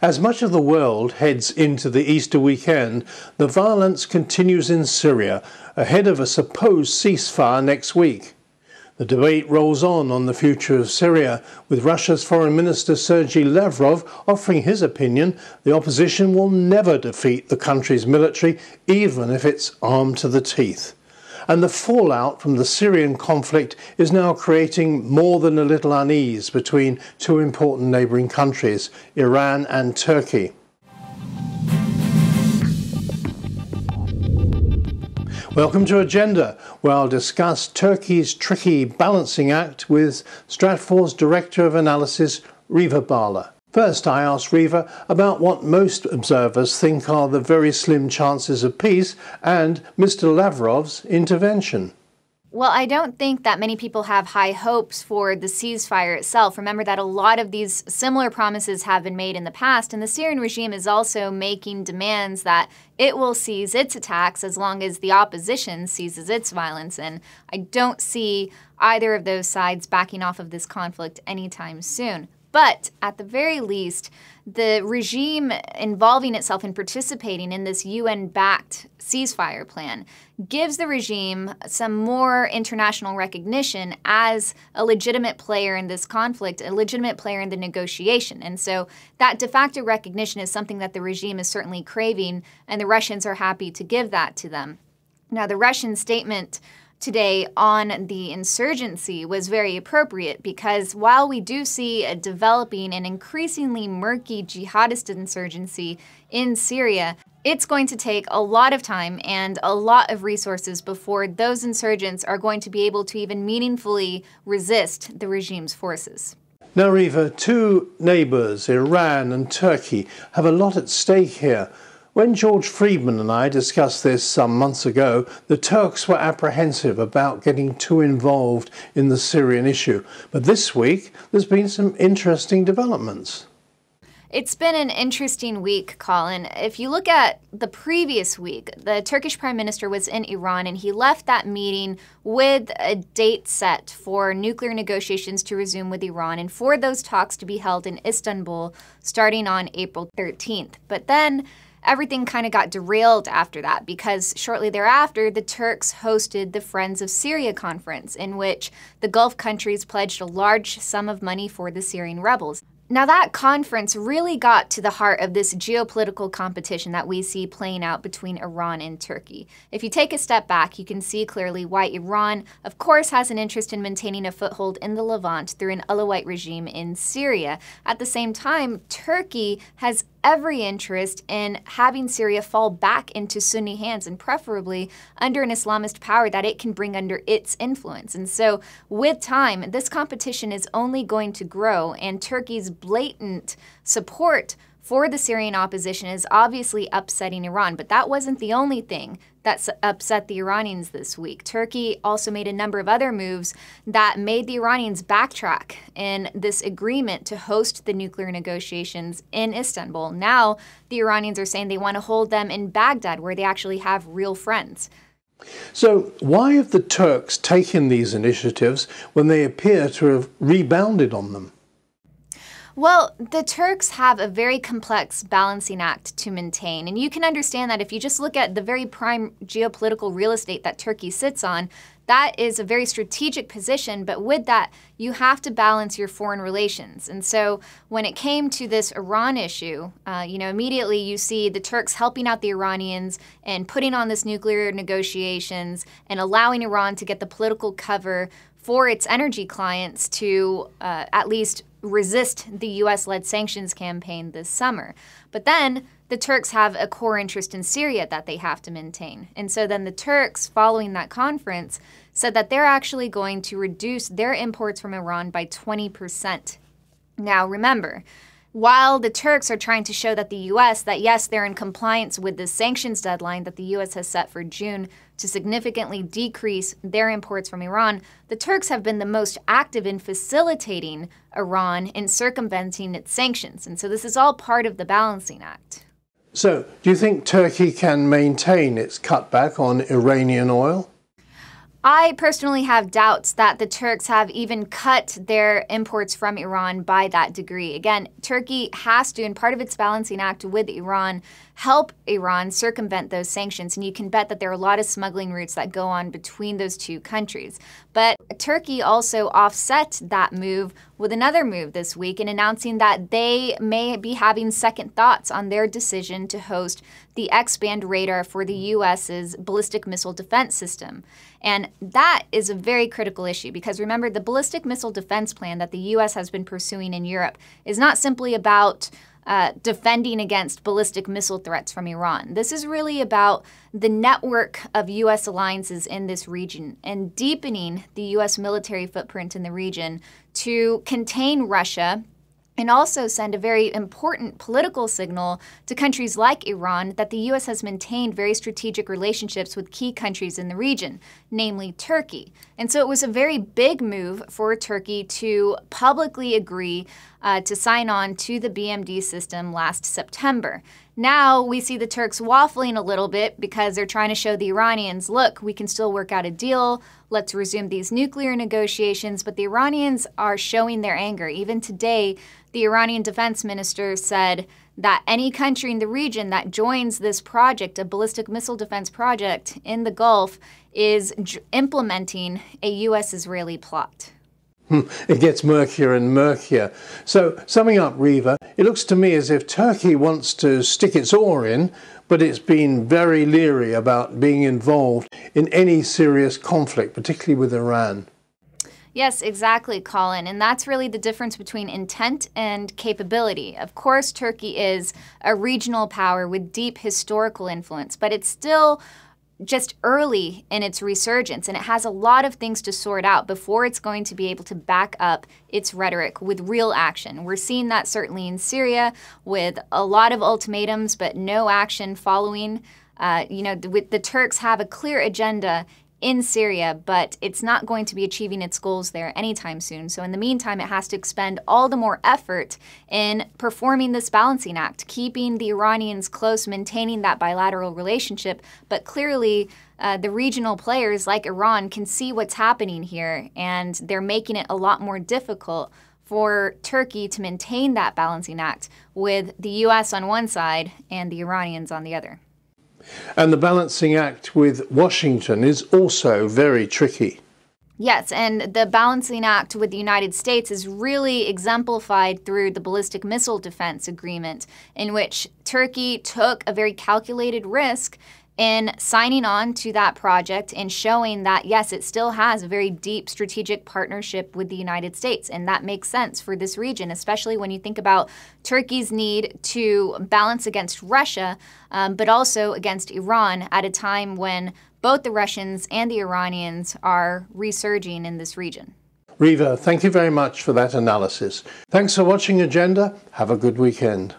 As much of the world heads into the Easter weekend, the violence continues in Syria ahead of a supposed ceasefire next week. The debate rolls on the future of Syria, with Russia's Foreign Minister Sergei Lavrov offering his opinion the opposition will never defeat the country's military, even if it's armed to the teeth. And the fallout from the Syrian conflict is now creating more than a little unease between two important neighbouring countries, Iran and Turkey. Welcome to Agenda, where I'll discuss Turkey's tricky balancing act with Stratfor's Director of Analysis, Reva Bhalla. First, I asked Reva about what most observers think are the very slim chances of peace and Mr. Lavrov's intervention. Well, I don't think that many people have high hopes for the ceasefire itself. Remember that a lot of these similar promises have been made in the past, and the Syrian regime is also making demands that it will cease its attacks as long as the opposition ceases its violence. And I don't see either of those sides backing off of this conflict anytime soon. But at the very least, the regime involving itself and participating in this UN-backed ceasefire plan gives the regime some more international recognition as a legitimate player in this conflict, a legitimate player in the negotiation. And so that de facto recognition is something that the regime is certainly craving, and the Russians are happy to give that to them. Now, the Russian statement today on the insurgency was very appropriate, because while we do see a developing and increasingly murky jihadist insurgency in Syria, it's going to take a lot of time and a lot of resources before those insurgents are going to be able to even meaningfully resist the regime's forces. Now, Reva, two neighbours, Iran and Turkey, have a lot at stake here. When George Friedman and I discussed this some months ago, the Turks were apprehensive about getting too involved in the Syrian issue. But this week, there's been some interesting developments. It's been an interesting week, Colin. If you look at the previous week, the Turkish Prime Minister was in Iran, and he left that meeting with a date set for nuclear negotiations to resume with Iran and for those talks to be held in Istanbul starting on April 13th. But then everything kind of got derailed after that, because shortly thereafter, the Turks hosted the Friends of Syria conference, in which the Gulf countries pledged a large sum of money for the Syrian rebels. Now, that conference really got to the heart of this geopolitical competition that we see playing out between Iran and Turkey. If you take a step back, you can see clearly why Iran, of course, has an interest in maintaining a foothold in the Levant through an Alawite regime in Syria. At the same time, Turkey has every interest in having Syria fall back into Sunni hands, and preferably under an Islamist power that it can bring under its influence. And so with time, this competition is only going to grow, and Turkey's blatant support for the Syrian opposition is obviously upsetting Iran. But that wasn't the only thing that upset the Iranians this week. Turkey also made a number of other moves that made the Iranians backtrack in this agreement to host the nuclear negotiations in Istanbul. Now, the Iranians are saying they want to hold them in Baghdad, where they actually have real friends. So why have the Turks taken these initiatives when they appear to have rebounded on them? Well, the Turks have a very complex balancing act to maintain, and you can understand that if you just look at the very prime geopolitical real estate that Turkey sits on. That is a very strategic position, but with that, you have to balance your foreign relations. And so when it came to this Iran issue, immediately you see the Turks helping out the Iranians and putting on this nuclear negotiations and allowing Iran to get the political cover for its energy clients to at least resist the U.S.-led sanctions campaign this summer. But then the Turks have a core interest in Syria that they have to maintain. And so then the Turks, following that conference, said that they're actually going to reduce their imports from Iran by 20%. Now, remember, while the Turks are trying to show that the U.S., that yes, they're in compliance with the sanctions deadline that the U.S. has set for June to significantly decrease their imports from Iran, the Turks have been the most active in facilitating Iran in circumventing its sanctions. And so this is all part of the balancing act. So, do you think Turkey can maintain its cutback on Iranian oil? I personally have doubts that the Turks have even cut their imports from Iran by that degree. Again, Turkey has to, and part of its balancing act with Iran, help Iran circumvent those sanctions. And you can bet that there are a lot of smuggling routes that go on between those two countries. But Turkey also offset that move with another move this week in announcing that they may be having second thoughts on their decision to host the X-band radar for the U.S.'s ballistic missile defense system. And that is a very critical issue because remember, the ballistic missile defense plan that the U.S. has been pursuing in Europe is not simply about defending against ballistic missile threats from Iran. This is really about the network of U.S. alliances in this region and deepening the U.S. military footprint in the region to contain Russia and also send a very important political signal to countries like Iran that the U.S. has maintained very strategic relationships with key countries in the region, namely Turkey. And so it was a very big move for Turkey to publicly agree to sign on to the BMD system last September. Now we see the Turks waffling a little bit because they're trying to show the Iranians, look, we can still work out a deal. Let's resume these nuclear negotiations. But the Iranians are showing their anger. Even today, the Iranian defense minister said that any country in the region that joins this project, a ballistic missile defense project in the Gulf, is implementing a U.S.-Israeli plot. It gets murkier and murkier. So, summing up, Reva, it looks to me as if Turkey wants to stick its oar in, but it's been very leery about being involved in any serious conflict, particularly with Iran. Yes, exactly, Colin. And that's really the difference between intent and capability. Of course, Turkey is a regional power with deep historical influence, but it's still just early in its resurgence, and it has a lot of things to sort out before it's going to be able to back up its rhetoric with real action. We're seeing that certainly in Syria with a lot of ultimatums, but no action following. The Turks have a clear agenda in Syria, but it's not going to be achieving its goals there anytime soon. So in the meantime, it has to expend all the more effort in performing this balancing act, keeping the Iranians close, maintaining that bilateral relationship. But clearly, the regional players like Iran can see what's happening here, and they're making it a lot more difficult for Turkey to maintain that balancing act with the U.S. on one side and the Iranians on the other. And the balancing act with Washington is also very tricky. Yes, and the balancing act with the United States is really exemplified through the ballistic missile defense agreement, in which Turkey took a very calculated risk in signing on to that project and showing that, yes, it still has a very deep strategic partnership with the United States. And that makes sense for this region, especially when you think about Turkey's need to balance against Russia, but also against Iran at a time when both the Russians and the Iranians are resurging in this region. Reva, thank you very much for that analysis. Thanks for watching Agenda. Have a good weekend.